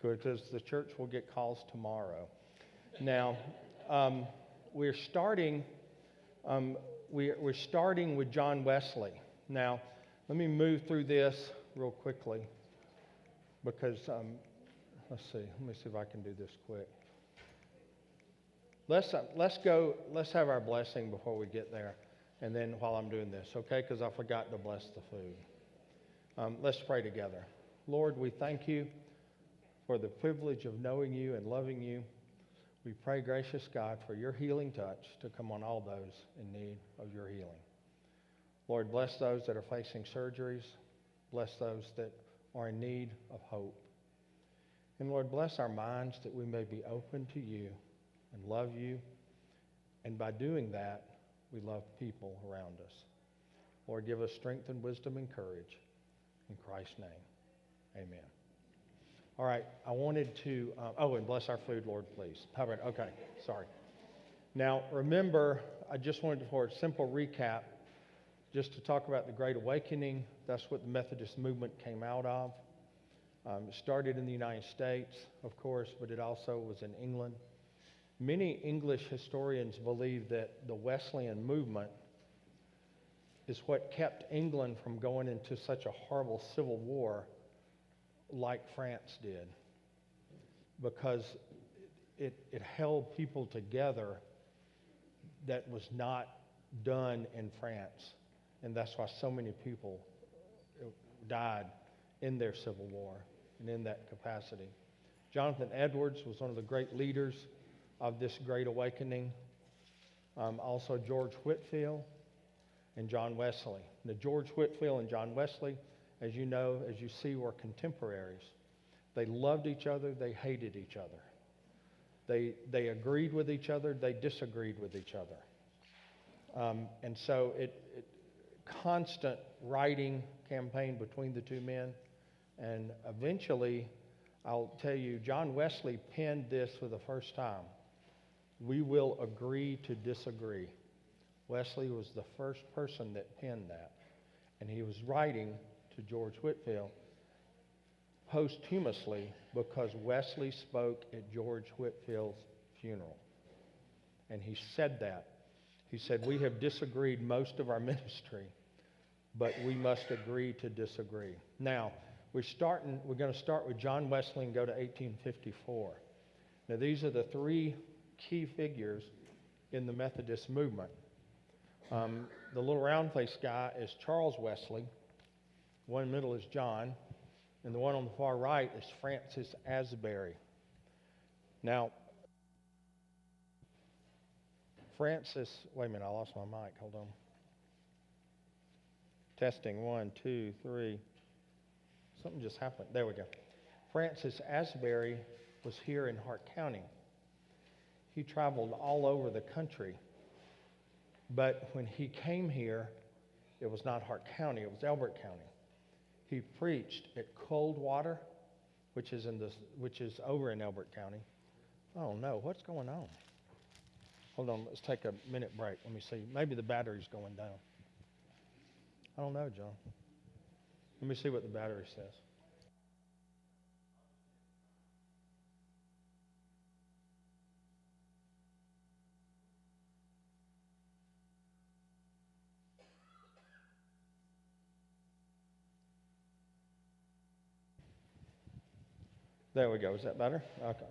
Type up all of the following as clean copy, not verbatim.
because the church will get calls tomorrow. Now, we're starting with John Wesley. Now, let me move through this real quickly because, let's see if I can do this quick. Let's have our blessing before we get there, and then while I'm doing this, okay? Because I forgot to bless the food. Let's pray together. Lord, we thank you for the privilege of knowing you and loving you. We pray, gracious God, for your healing touch to come on all those in need of your healing. Lord, bless those that are facing surgeries. Bless those that are in need of hope. And Lord, bless our minds that we may be open to you and love you. And by doing that, we love people around us. Lord, give us strength and wisdom and courage. In Christ's name, amen. All right, I wanted to, and bless our food, Lord, please. How about, okay, sorry. Now, remember, I just wanted for a simple recap, just to talk about the Great Awakening. That's what the Methodist movement came out of. It started in the United States, of course, but it also was in England. Many English historians believe that the Wesleyan movement is what kept England from going into such a horrible civil war like France did, because it held people together that was not done in France, and that's why so many people died in their civil war and in that capacity. Jonathan Edwards was one of the great leaders of this Great Awakening. Also George Whitefield and John Wesley. Now, George Whitefield and John Wesley, as you know, as you see, were contemporaries. They loved each other. They hated each other. They agreed with each other. They disagreed with each other. And so constant writing campaign between the two men. And eventually, I'll tell you, John Wesley penned this for the first time. We will agree to disagree. Wesley was the first person that penned that. And he was writing to George Whitefield posthumously because Wesley spoke at George Whitefield's funeral. And he said that. He said, we have disagreed most of our ministry, but we must agree to disagree. Now, we're going to start with John Wesley and go to 1854. Now, these are the three key figures in the Methodist movement. The little round-faced guy is Charles Wesley. The one in the middle is John. And the one on the far right is Francis Asbury. Now, wait a minute, I lost my mic. Hold on. Testing, 1, 2, 3. Something just happened. There we go. Francis Asbury was here in Hart County. He traveled all over the country. But when he came here, it was not Hart County, it was Elbert County. He preached at Coldwater, which is over in Elbert County. Oh no, what's going on? Hold on, let's take a minute break. Let me see. Maybe the battery's going down. I don't know, John. Let me see what the battery says. There we go. Is that better? Okay.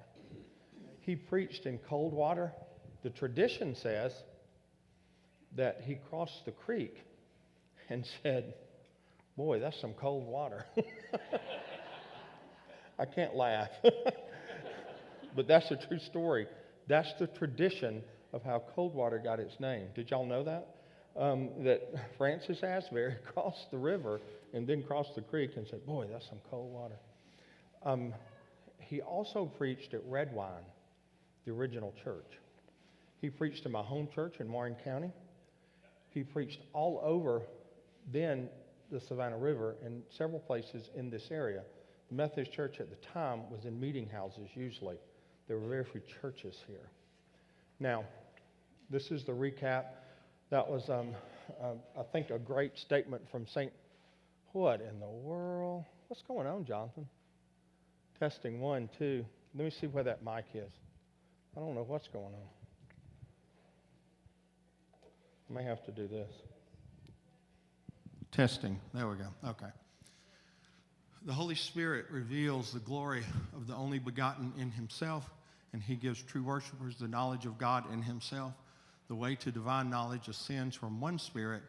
He preached in Coldwater. The tradition says that he crossed the creek and said, boy, that's some cold water. I can't laugh. But that's a true story. That's the tradition of how Coldwater got its name. Did y'all know that? That Francis Asbury crossed the river and then crossed the creek and said, boy, that's some cold water. He also preached at Redwine, the original church. He preached in my home church in Warren County. He preached all over then the Savannah River and several places in this area. The Methodist Church at the time was in meeting houses usually. There were very few churches here. Now, this is the recap. That was, I think, a great statement from St. What in the world? What's going on, Jonathan? Testing 1, 2. Let me see where that mic is. I don't know what's going on. I may have to do this. Testing. There we go. Okay. The Holy Spirit reveals the glory of the only begotten in himself, and he gives true worshipers the knowledge of God in himself. The way to divine knowledge ascends from one Spirit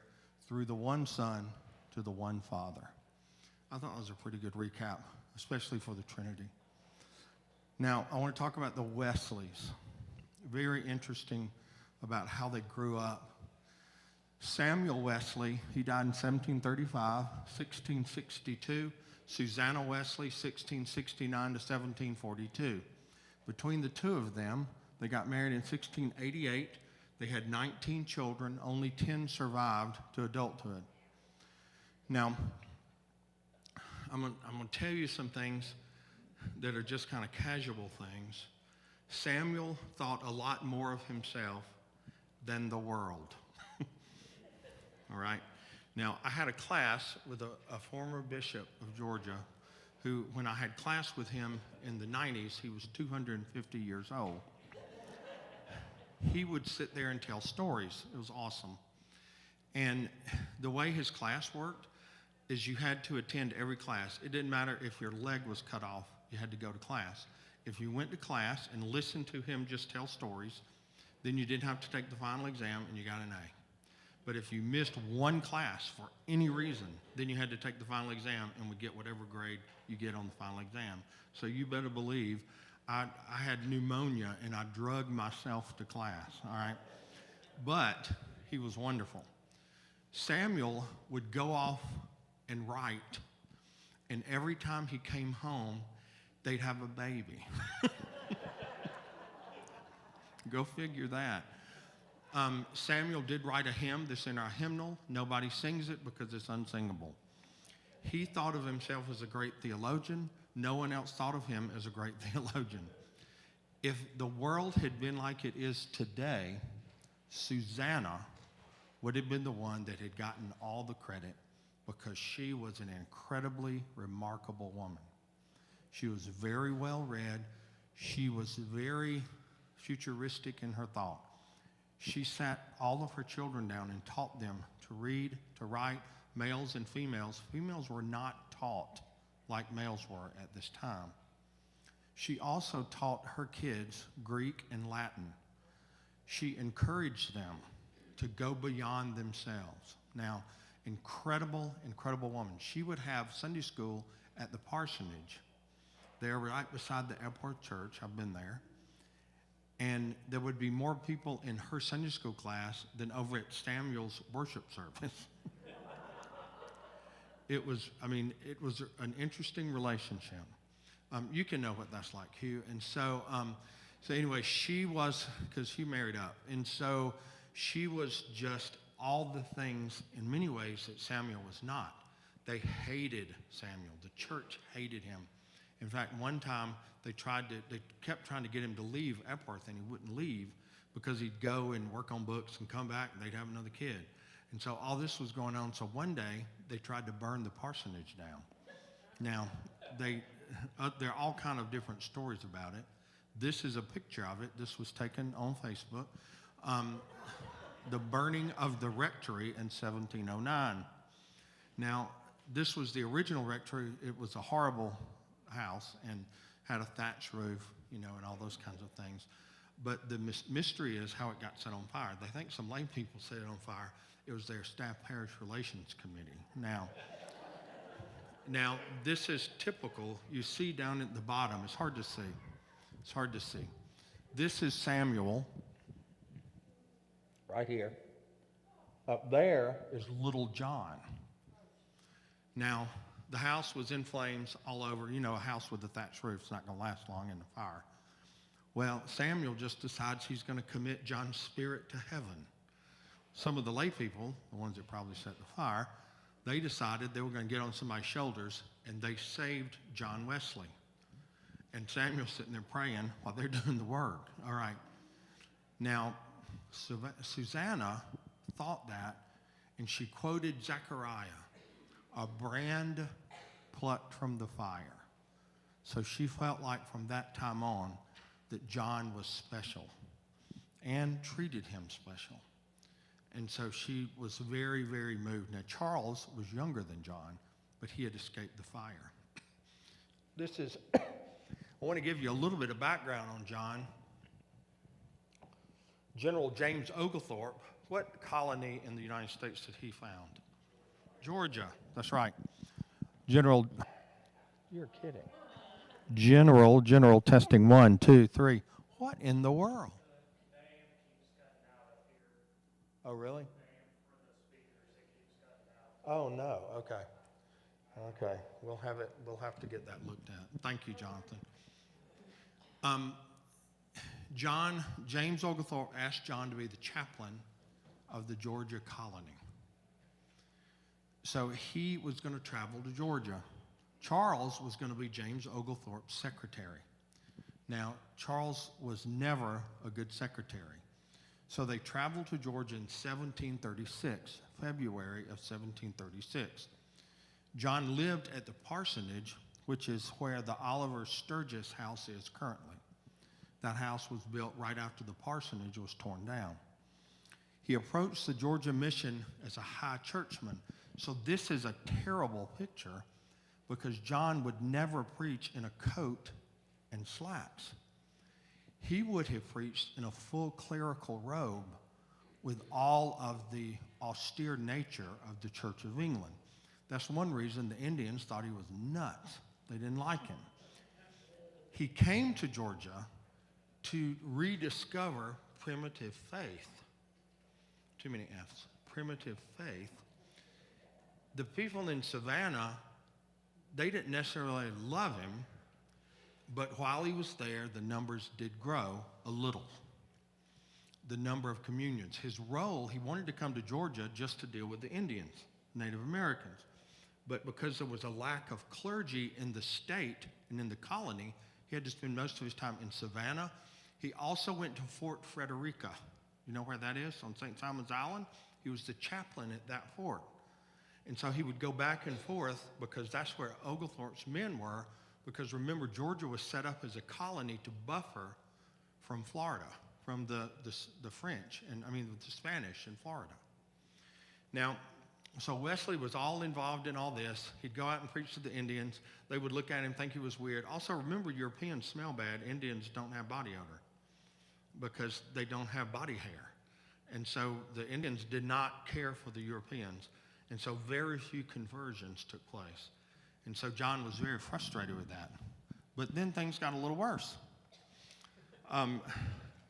through the one Son to the one Father. I thought that was a pretty good recap, especially for the Trinity. Now, I want to talk about the Wesleys. Very interesting about how they grew up. Samuel Wesley, he died in 1735, 1662. Susanna Wesley, 1669 to 1742. Between the two of them, they got married in 1688. They had 19 children. Only 10 survived to adulthood. Now, I'm going to tell you some things that are just kind of casual things. Samuel thought a lot more of himself than the world. All right? Now, I had a class with a former bishop of Georgia who, when I had class with him in the 90s, he was 250 years old. He would sit there and tell stories. It was awesome. And the way his class worked is you had to attend every class. It didn't matter if your leg was cut off, you had to go to class. If you went to class and listened to him just tell stories, then you didn't have to take the final exam and you got an A. But if you missed one class for any reason, then you had to take the final exam and would get whatever grade you get on the final exam. So you better believe I had pneumonia and I drugged myself to class, all right? But he was wonderful. Samuel would go off and write, and every time he came home, they'd have a baby. Go figure that. Samuel did write a hymn that's in our hymnal. Nobody sings it because it's unsingable. He thought of himself as a great theologian. No one else thought of him as a great theologian. If the world had been like it is today, Susanna would have been the one that had gotten all the credit because she was an incredibly remarkable woman. She was very well read. She was very futuristic in her thought. She sat all of her children down and taught them to read, to write, males and females. Females were not taught like males were at this time. She also taught her kids Greek and Latin. She encouraged them to go beyond themselves. Now, incredible, incredible woman. She would have Sunday school at the parsonage there right beside the airport church. I've been there. And there would be more people in her Sunday school class than over at Samuel's worship service. It was an interesting relationship. You can know what that's like, Hugh. And so anyway, she was, because Hugh married up. And so she was just all the things in many ways that Samuel was not. They hated Samuel. The church hated him. In fact, one time they kept trying to get him to leave Epworth, and he wouldn't leave because he'd go and work on books and come back and they'd have another kid. And so all this was going on. So one day they tried to burn the parsonage down. Now, there are all kind of different stories about it. This is a picture of it. This was taken on Facebook. The burning of the rectory in 1709. Now, this was the original rectory. It was a horrible house and had a thatch roof, and all those kinds of things. But the mystery is how it got set on fire. They think some lay people set it on fire. It was their staff parish relations committee. Now this is typical. You see down at the bottom, it's hard to see. It's hard to see. This is Samuel right here. Up there is little John. Now, the house was in flames all over. A house with a thatched roof is not going to last long in the fire. Well, Samuel just decides he's going to commit John's spirit to heaven. Some of the lay people, the ones that probably set the fire, they decided they were going to get on somebody's shoulders, and they saved John Wesley. And Samuel's sitting there praying while they're doing the work. All right. Now, Susanna thought that, and she quoted Zechariah, a brand plucked from the fire. So she felt like from that time on that John was special and treated him special. And so she was very, very moved. Now, Charles was younger than John, but he had escaped the fire. I want to give you a little bit of background on John. General James Oglethorpe, what colony in the United States did he found? Georgia, that's right. You're kidding. General, testing 1, 2, 3. What in the world? Oh, really? Oh, no, okay. Okay, we'll have to get that looked at. Thank you, Jonathan. James Oglethorpe asked John to be the chaplain of the Georgia colony. So he was going to travel to Georgia. Charles was going to be James Oglethorpe's secretary. Now, Charles was never a good secretary. So they traveled to Georgia in 1736, February of 1736. John lived at the parsonage, which is where the Oliver Sturgis house is currently. That house was built right after the parsonage was torn down. He approached the Georgia mission as a high churchman. So this is a terrible picture because John would never preach in a coat and slacks. He would have preached in a full clerical robe with all of the austere nature of the Church of England. That's one reason the Indians thought he was nuts. They didn't like him. He came to Georgia to rediscover primitive faith. Too many F's. Primitive faith. The people in Savannah, they didn't necessarily love him, but while he was there, the numbers did grow a little. The number of communions. His role, he wanted to come to Georgia just to deal with the Indians, Native Americans. But because there was a lack of clergy in the state and in the colony, he had to spend most of his time in Savannah. He also went to Fort Frederica. You know where that is? On St. Simon's Island? He was the chaplain at that fort. And so he would go back and forth because that's where Oglethorpe's men were. Because remember, Georgia was set up as a colony to buffer from Florida, from the French, the Spanish in Florida. Now, so Wesley was all involved in all this. He'd go out and preach to the Indians. They would look at him, think he was weird. Also, remember, Europeans smell bad. Indians don't have body odor because they don't have body hair. And so the Indians did not care for the Europeans. And so very few conversions took place. And so John was very frustrated with that. But then things got a little worse.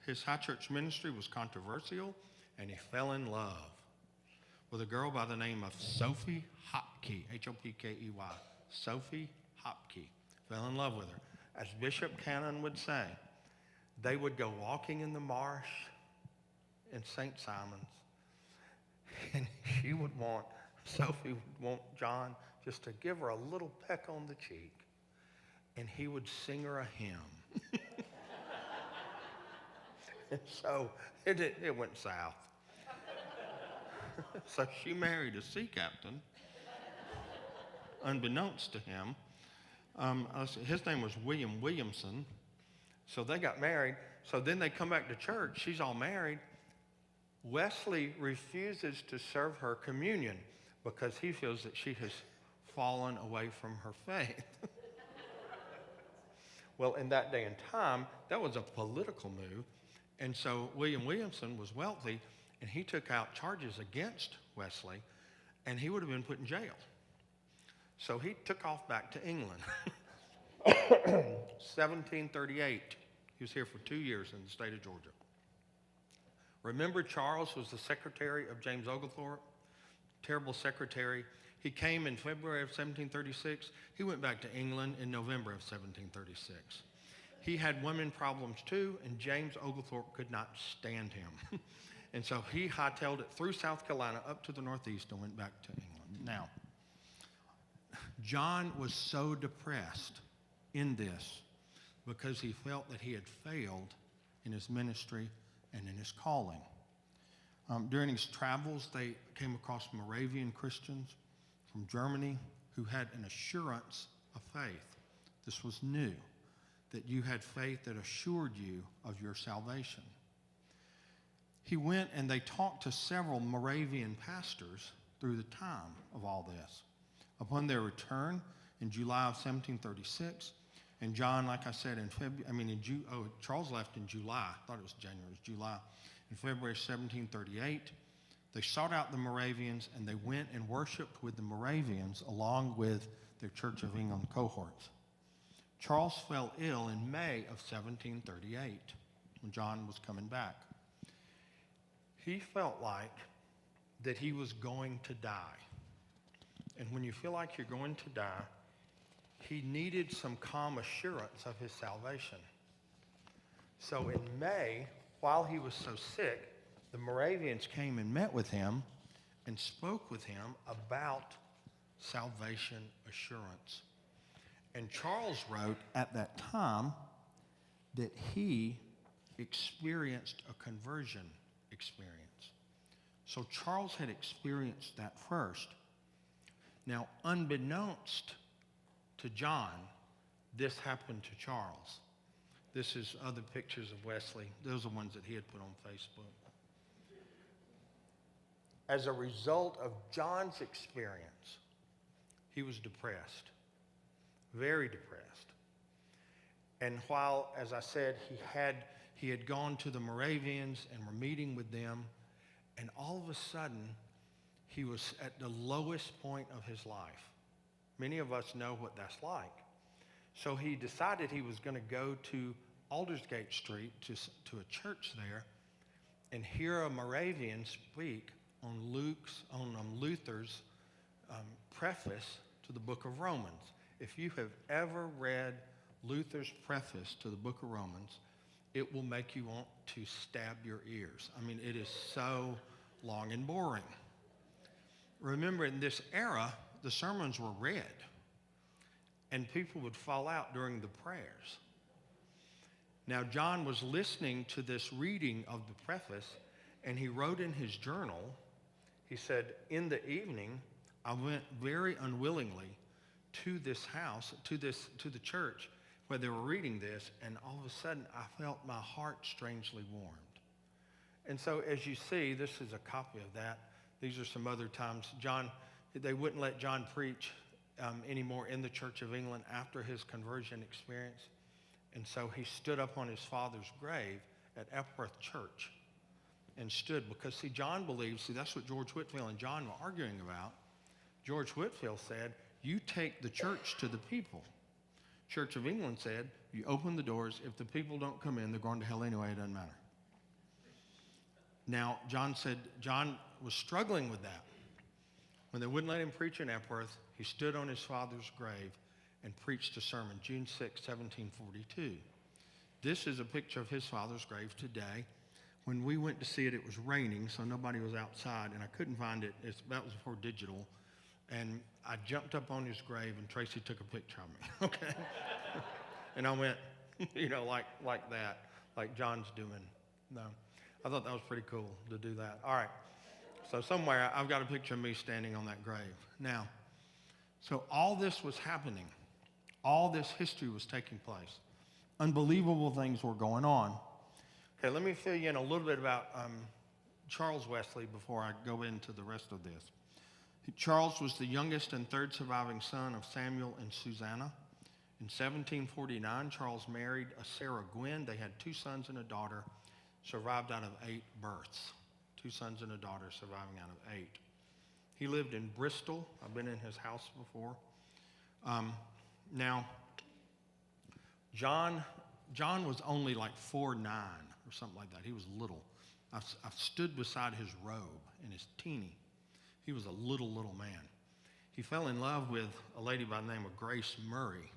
His high church ministry was controversial, and he fell in love with a girl by the name of Sophie Hopkey, Hopkey. Sophie Hopkey. Fell in love with her. As Bishop Cannon would say, they would go walking in the marsh in St. Simon's, and Sophie would want John just to give her a little peck on the cheek, and he would sing her a hymn. And so it went south. So she married a sea captain, unbeknownst to him. His name was William Williamson. So they got married. So then they come back to church. She's all married. Wesley refuses to serve her communion because he feels that she has fallen away from her faith. Well, in that day and time, that was a political move. And so William Williamson was wealthy, and he took out charges against Wesley, and he would have been put in jail. So he took off back to England. 1738. He was here for 2 years in the state of Georgia. Remember, Charles was the secretary of James Oglethorpe? Terrible secretary. He came in February of 1736. He went back to England in November of 1736. He had women problems too, and James Oglethorpe could not stand him. And so he hightailed it through South Carolina up to the Northeast and went back to England. Now, John was so depressed in this because he felt that he had failed in his ministry and in his calling. During his travels, they came across Moravian Christians from Germany who had an assurance of faith. This was new, that you had faith that assured you of your salvation. He went and they talked to several Moravian pastors through the time of all this. Upon their return in July of 1736, and John, like I said, Charles left in July. I thought it was January. It was July. In February 1738, they sought out the Moravians, and they went and worshiped with the Moravians along with their Church of England cohorts. Charles fell ill in May of 1738 when John was coming back. He felt like that he was going to die. And when you feel like you're going to die, he needed some calm assurance of his salvation. So in May, while he was so sick, the Moravians came and met with him and spoke with him about salvation assurance. And Charles wrote at that time that he experienced a conversion experience. So Charles had experienced that first. Now, unbeknownst to John, this happened to Charles. This is other pictures of Wesley. Those are ones that he had put on Facebook. As a result of John's experience, he was depressed, very depressed. And while, as I said, he had gone to the Moravians and were meeting with them, and all of a sudden, he was at the lowest point of his life. Many of us know what that's like. So he decided he was going to go to Aldersgate Street to a church there and hear a Moravian speak on Luther's preface to the book of Romans. If you have ever read Luther's preface to the book of Romans, it will make you want to stab your ears. I mean, it is so long and boring. Remember, in this era, the sermons were read, and people would fall out during the prayers. Now, John was listening to this reading of the preface, and he wrote in his journal, he said, in the evening, I went very unwillingly to this house, to the church where they were reading this, and all of a sudden, I felt my heart strangely warmed. And so, as you see, this is a copy of that. These are some other times. They wouldn't let John preach anymore in the Church of England after his conversion experience. And so he stood up on his father's grave at Epworth Church and stood because, John believes, that's what George Whitefield and John were arguing about. George Whitefield said, you take the church to the people. Church of England said, you open the doors. If the people don't come in, they're going to hell anyway. It doesn't matter. Now, John said John was struggling with that. When they wouldn't let him preach in Epworth, he stood on his father's grave and preached a sermon, June 6, 1742. This is a picture of his father's grave today. When we went to see it, it was raining, so nobody was outside, and I couldn't find it. That was before digital. And I jumped up on his grave, and Tracy took a picture of me, okay? And I went, like that, like John's doing. No, I thought that was pretty cool to do that. All right, so somewhere I've got a picture of me standing on that grave. Now, so all this was happening. All this history was taking place. Unbelievable things were going on. Okay, let me fill you in a little bit about Charles Wesley before I go into the rest of this. Charles was the youngest and third surviving son of Samuel and Susanna. In 1749, Charles married a Sarah Gwynn. They had 2 sons and a daughter, survived out of 8 births. 2 sons and a daughter surviving out of 8. He lived in Bristol. I've been in his house before. Now, John was only like 4'9" or something like that. He was little. I've stood beside his robe, and it's teeny. He was a little man. He fell in love with a lady by the name of Grace Murray,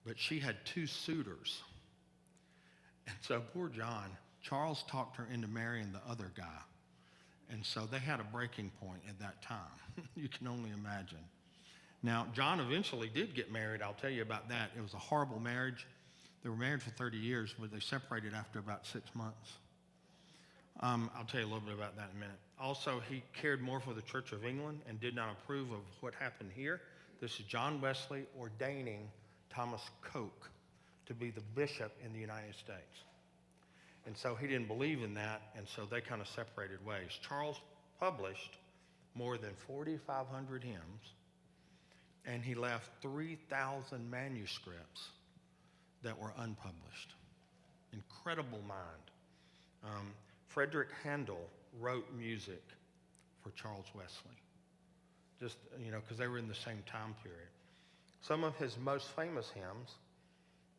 but she had 2 suitors. And so poor John, Charles talked her into marrying the other guy. And so they had a breaking point at that time. You can only imagine. Now, John eventually did get married. I'll tell you about that. It was a horrible marriage. They were married for 30 years, but they separated after about 6 months. I'll tell you a little bit about that in a minute. Also, he cared more for the Church of England and did not approve of what happened here. This is John Wesley ordaining Thomas Coke to be the bishop in the United States. And so he didn't believe in that, and so they kind of separated ways. Charles published more than 4,500 hymns, and he left 3,000 manuscripts that were unpublished. Incredible mind. Frederick Handel wrote music for Charles Wesley, just, because they were in the same time period. Some of his most famous hymns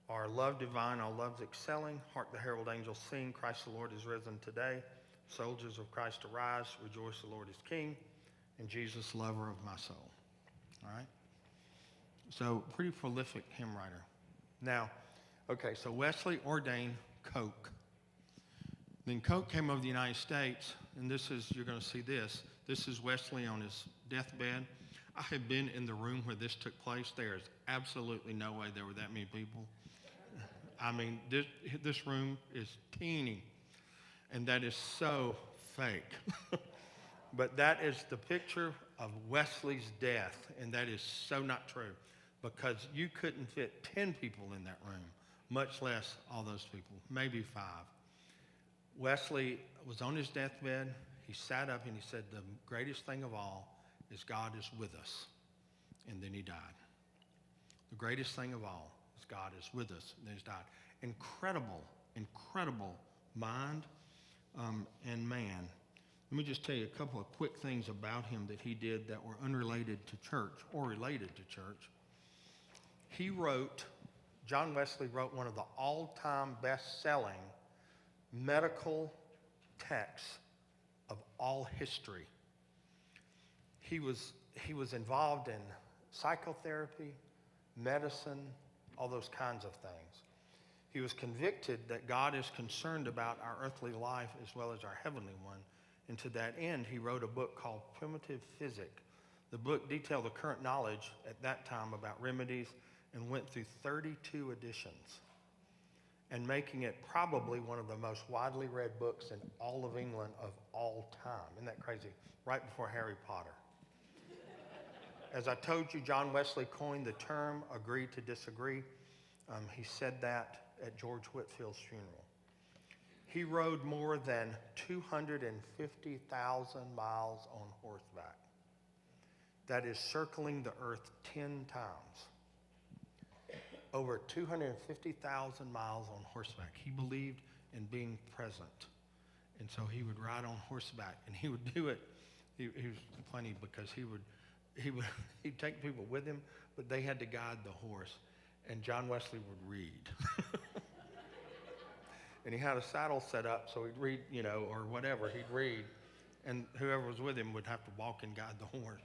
are Love Divine, All Love's Excelling, Hark the Herald Angels Sing, Christ the Lord is Risen Today, Soldiers of Christ Arise, Rejoice the Lord is King, and Jesus, Lover of My Soul. All right? So, pretty prolific hymn writer. Now, okay, so Wesley ordained Coke. Then Coke came over the United States, and you're going to see this. This is Wesley on his deathbed. I have been in the room where this took place. There is absolutely no way there were that many people. I mean, this room is teeny, and that is so fake. But that is the picture of Wesley's death, and that is so not true, because you couldn't fit 10 people in that room, much less all those people, maybe 5. Wesley was on his deathbed. He sat up and he said, the greatest thing of all is God is with us. And then he died. The greatest thing of all is God is with us. And then he died. Incredible, incredible mind and man. Let me just tell you a couple of quick things about him that he did that were unrelated to church or related to church. John Wesley wrote one of the all-time best-selling medical texts of all history. He was involved in psychotherapy, medicine, all those kinds of things. He was convicted that God is concerned about our earthly life as well as our heavenly one. And to that end, he wrote a book called Primitive Physic. The book detailed the current knowledge at that time about remedies and went through 32 editions, and making it probably one of the most widely read books in all of England of all time. Isn't that crazy? Right before Harry Potter. As I told you, John Wesley coined the term agree to disagree. He said that at George Whitfield's funeral. He rode more than 250,000 miles on horseback. That is circling the earth 10 times. Over 250,000 miles on horseback. He believed in being present. And so he would ride on horseback, and he would do it. He was funny because he'd take people with him, but they had to guide the horse, and John Wesley would read. And he had a saddle set up, so he'd read, or whatever, he'd read, and whoever was with him would have to walk and guide the horse.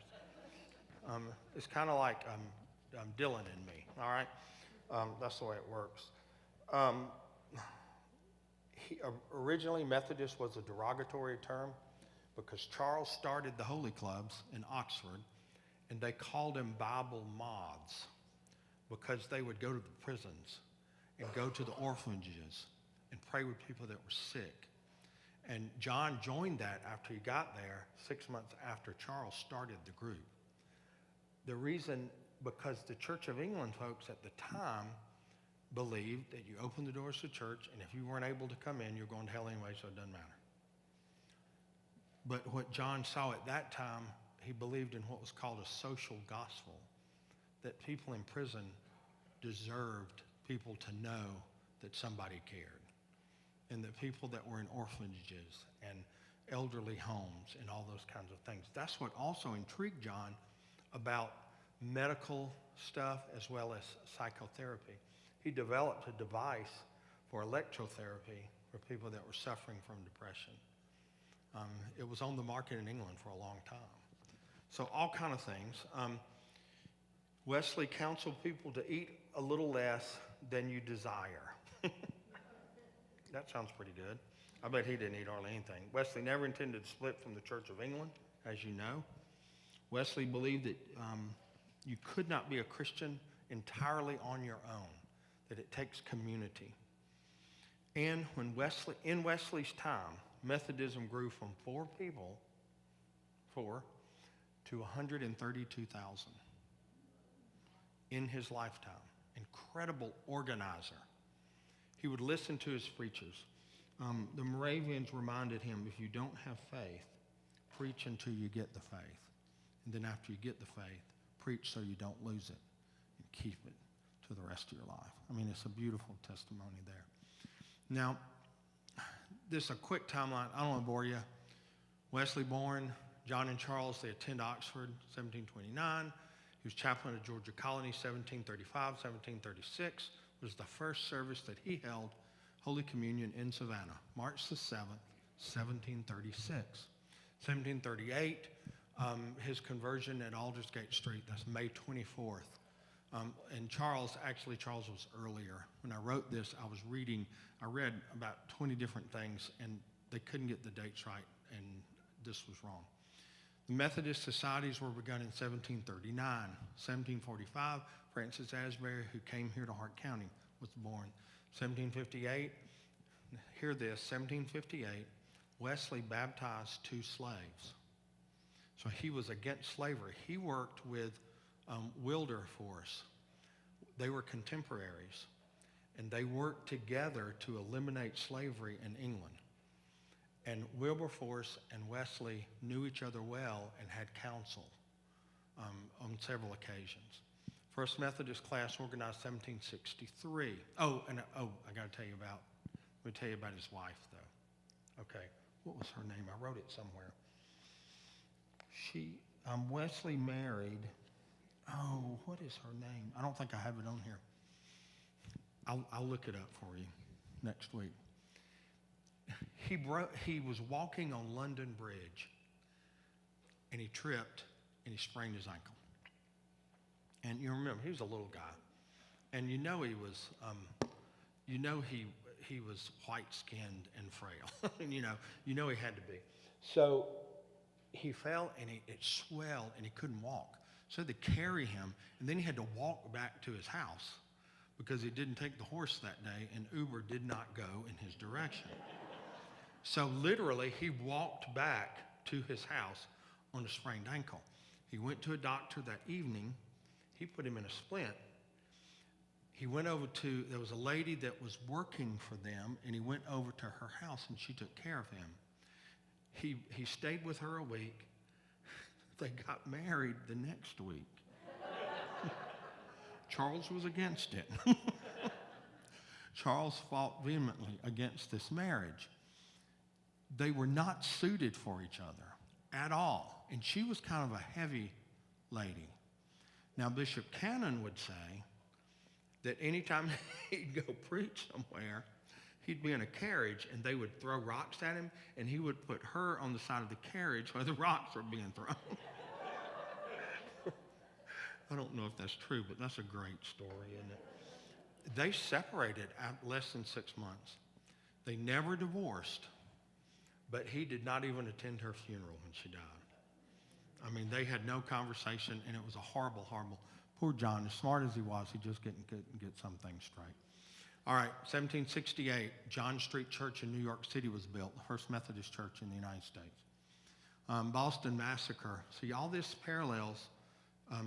It's kind of like Dylan and me, all right? That's the way it works. Originally, Methodist was a derogatory term because Charles started the Holy Clubs in Oxford, and they called them Bible moths because they would go to the prisons and go to the orphanages and pray with people that were sick. And John joined that after he got there 6 months after Charles started the group. The reason, because the Church of England folks at the time believed that you open the doors to church, and if you weren't able to come in, you're going to hell anyway, so it doesn't matter. But what John saw at that time, he believed in what was called a social gospel, that people in prison deserved people to know that somebody cared, and that people that were in orphanages and elderly homes and all those kinds of things. That's what also intrigued John about medical stuff as well as psychotherapy. He developed a device for electrotherapy for people that were suffering from depression. It was on the market in England for a long time. So all kind of things. Wesley counseled people to eat a little less than you desire. That sounds pretty good. I bet he didn't eat hardly anything. Wesley never intended to split from the Church of England, as you know. Wesley believed that you could not be a Christian entirely on your own, that it takes community. And in Wesley's time, Methodism grew from 4 to 132,000 in his lifetime. incredible organizer. He would listen to his preachers. The Moravians reminded him, if you don't have faith, preach until you get the faith. And then after you get the faith, preach so you don't lose it and keep it to the rest of your life. I mean, it's a beautiful testimony there. Now, this is a quick timeline. I don't want to bore you. Wesley born, John and Charles, they attend Oxford, 1729. He was chaplain of Georgia Colony, 1735, 1736. Was the first service that he held Holy Communion in Savannah, March the 7th, 1736. 1738, his conversion at Aldersgate Street, that's May 24th. And Charles was earlier. When I wrote this, I read about 20 different things, and they couldn't get the dates right, and this was wrong. The Methodist societies were begun in 1739. 1745, Francis Asbury, who came here to Hart County, was born. 1758, hear this, 1758, Wesley baptized 2 slaves. So he was against slavery. He worked with Wilberforce. They were contemporaries, and they worked together to eliminate slavery in England. And Wilberforce and Wesley knew each other well and had counsel on several occasions. First Methodist class organized 1763. I got to tell you about his wife, though. Okay, what was her name? I wrote it somewhere. Wesley married, what is her name? I don't think I have it on here. I'll look it up for you next week. He was walking on London Bridge, and he tripped, and he sprained his ankle. And you remember, he was a little guy, and he was white-skinned and frail. And you know he had to be. So he fell, and it swelled, and he couldn't walk. So they carry him, and then he had to walk back to his house because he didn't take the horse that day, and Uber did not go in his direction. So literally, he walked back to his house on a sprained ankle. He went to a doctor that evening. He put him in a splint. He went over there was a lady that was working for them, and he went over to her house, and she took care of him. He stayed with her a week. They got married the next week. Charles was against it. Charles fought vehemently against this marriage. They were not suited for each other at all. And she was kind of a heavy lady. Now, Bishop Cannon would say that anytime he'd go preach somewhere, he'd be in a carriage, and they would throw rocks at him, and he would put her on the side of the carriage where the rocks were being thrown. I don't know if that's true, but that's a great story, isn't it? They separated at less than 6 months. They never divorced, but he did not even attend her funeral when she died. I mean, they had no conversation, and it was a horrible, horrible. Poor John, as smart as he was, he just couldn't get some things straight. All right, 1768, John Street Church in New York City was built, the first Methodist church in the United States. Boston Massacre. See, all this parallels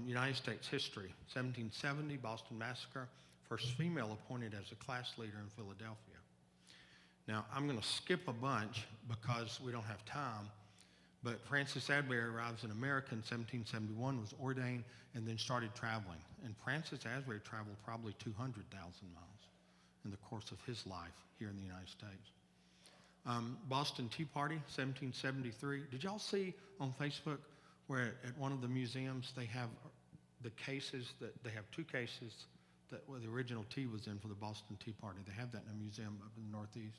United States history. 1770, Boston Massacre, first female appointed as a class leader in Philadelphia. Now, I'm going to skip a bunch because we don't have time, but Francis Asbury arrives in America in 1771, was ordained, and then started traveling. And Francis Asbury traveled probably 200,000 miles in the course of his life here in the United States. Boston Tea Party, 1773. Did y'all see on Facebook where at one of the museums they have the cases, that they have 2 cases where the original tea was in for the Boston Tea Party. They have that in a museum up in the Northeast.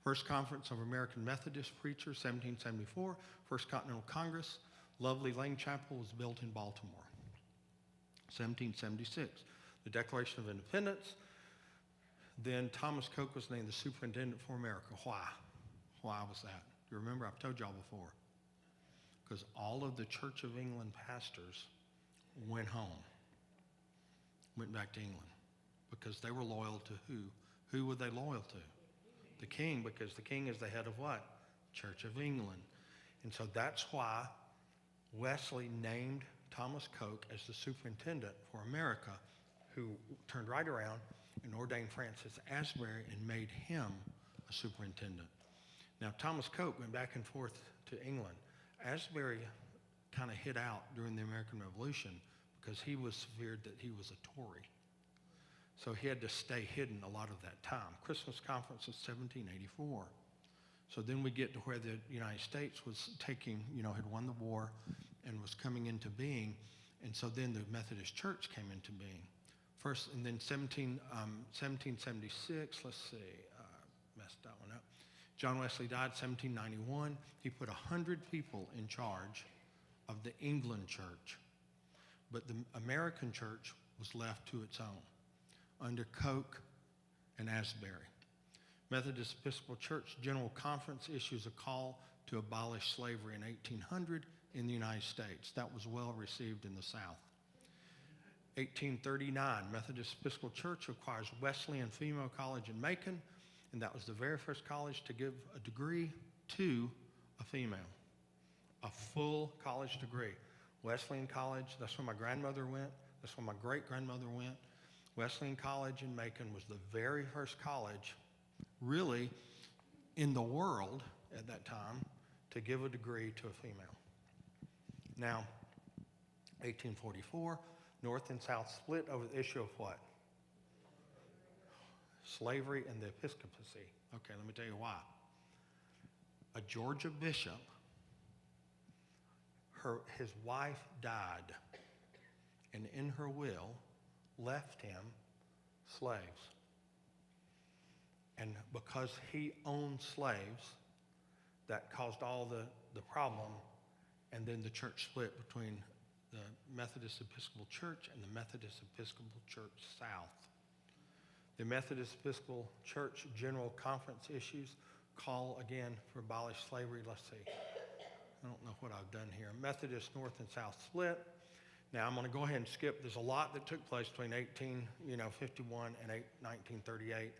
First Conference of American Methodist Preachers, 1774. First Continental Congress. Lovely Lane Chapel was built in Baltimore. 1776. The Declaration of Independence. Then Thomas Coke was named the Superintendent for America. Why? Why was that? You remember, I've told y'all before. Because all of the Church of England pastors went home, went back to England, because they were loyal to who? Who were they loyal to? The king, because the king is the head of what? Church of England. And so that's why Wesley named Thomas Coke as the superintendent for America, who turned right around and ordained Francis Asbury and made him a superintendent. Now, Thomas Coke went back and forth to England. Asbury kind of hid out during the American Revolution because he was feared that he was a Tory. So he had to stay hidden a lot of that time. Christmas Conference was 1784. So then we get to where the United States was taking, had won the war and was coming into being. And so then the Methodist Church came into being. First, and then 1776, let's see, messed that one up. John Wesley died 1791. He put 100 people in charge of the England church. But the American church was left to its own under Coke and Asbury. Methodist Episcopal Church General Conference issues a call to abolish slavery in 1800 in the United States. That was well received in the South. 1839, Methodist Episcopal Church acquires Wesleyan Female College in Macon, and that was the very first college to give a degree to a female, a full college degree. Wesleyan College, that's where my grandmother went. That's where my great-grandmother went. Wesleyan College in Macon was the very first college, really, in the world at that time, to give a degree to a female. Now, 1844, North and South split over the issue of what? Slavery and the episcopacy. Okay, let me tell you why. A Georgia bishop, his wife died, and in her will left him slaves. And because he owned slaves, that caused all the problem, and then the church split between the Methodist Episcopal Church and the Methodist Episcopal Church South. The Methodist Episcopal Church General Conference issues call again for abolish slavery. Let's see. I don't know what I've done here. Methodist North and South split. Now I'm going to go ahead and skip. There's a lot that took place between 1851 and 1938,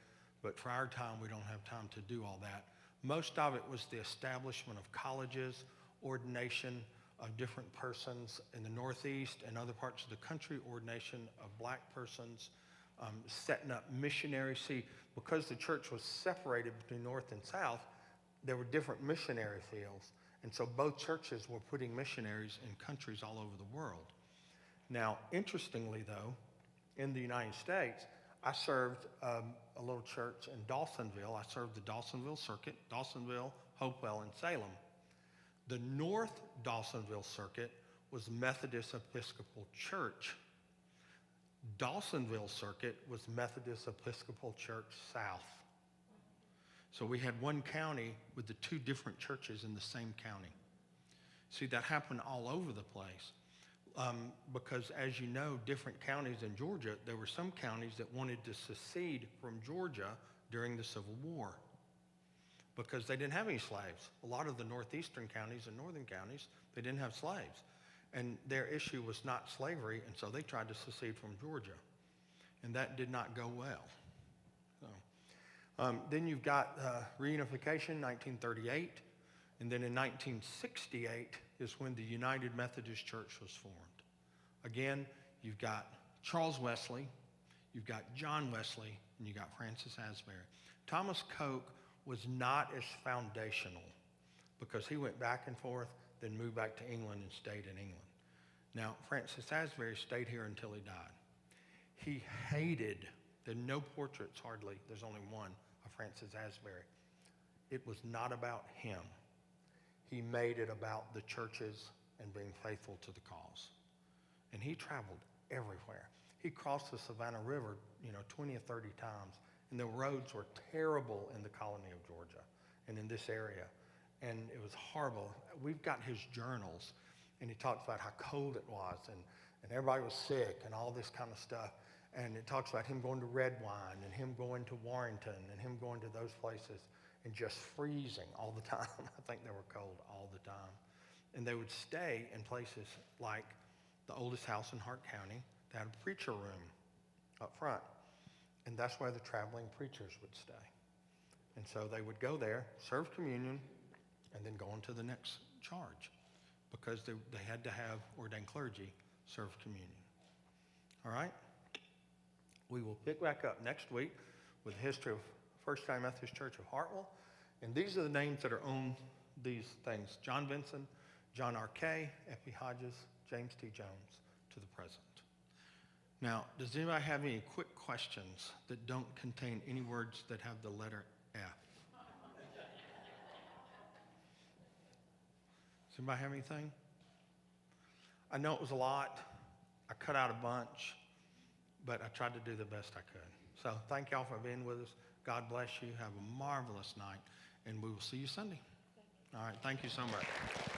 but for our time we don't have time to do all that. Most of it was the establishment of colleges, ordination of different persons in the Northeast and other parts of the country, ordination of black persons, setting up missionaries. See, because the church was separated between North and South, there were different missionary fields. And so both churches were putting missionaries in countries all over the world. Now, interestingly though, in the United States, I served a little church in Dawsonville. I served the Dawsonville Circuit, Dawsonville, Hopewell, and Salem. The North Dawsonville Circuit was Methodist Episcopal Church. Dawsonville Circuit was Methodist Episcopal Church South. So we had one county with the two different churches in the same county. See, that happened all over the place. Because as you know, different counties in Georgia, there were some counties that wanted to secede from Georgia during the Civil War because they didn't have any slaves. A lot of the northeastern counties and northern counties, they didn't have slaves. And their issue was not slavery, and so they tried to secede from Georgia. And that did not go well. So, then you've got reunification, 1938. And then in 1968 is when the United Methodist Church was formed. Again, you've got Charles Wesley, you've got John Wesley, and you got Francis Asbury. Thomas Coke was not as foundational because he went back and forth, then moved back to England and stayed in England. Now, Francis Asbury stayed here until he died. He hated, there are no portraits hardly, there's only one of Francis Asbury. It was not about him. He made it about the churches and being faithful to the cause. And he traveled everywhere. He crossed the Savannah River, 20 or 30 times, and the roads were terrible in the colony of Georgia and in this area. And it was horrible. We've got his journals, and he talks about how cold it was, and everybody was sick and all this kind of stuff. And it talks about him going to Redwine and him going to Warrington and him going to those places and just freezing all the time. I think they were cold all the time. And they would stay in places like the oldest house in Hart County. They had a preacher room up front. And that's where the traveling preachers would stay. And so they would go there, serve communion, and then go on to the next charge because they had to have ordained clergy serve communion. All right? We will pick back up next week with the history of First Time Methodist Church of Hartwell. And these are the names that are on these things. John Vinson, John R.K., Effie Hodges, James T. Jones to the present. Now, does anybody have any quick questions that don't contain any words that have the letter F? Does anybody have anything? I know it was a lot. I cut out a bunch, but I tried to do the best I could. So thank y'all for being with us. God bless you. Have a marvelous night, and we will see you Sunday. All right. Thank you so much.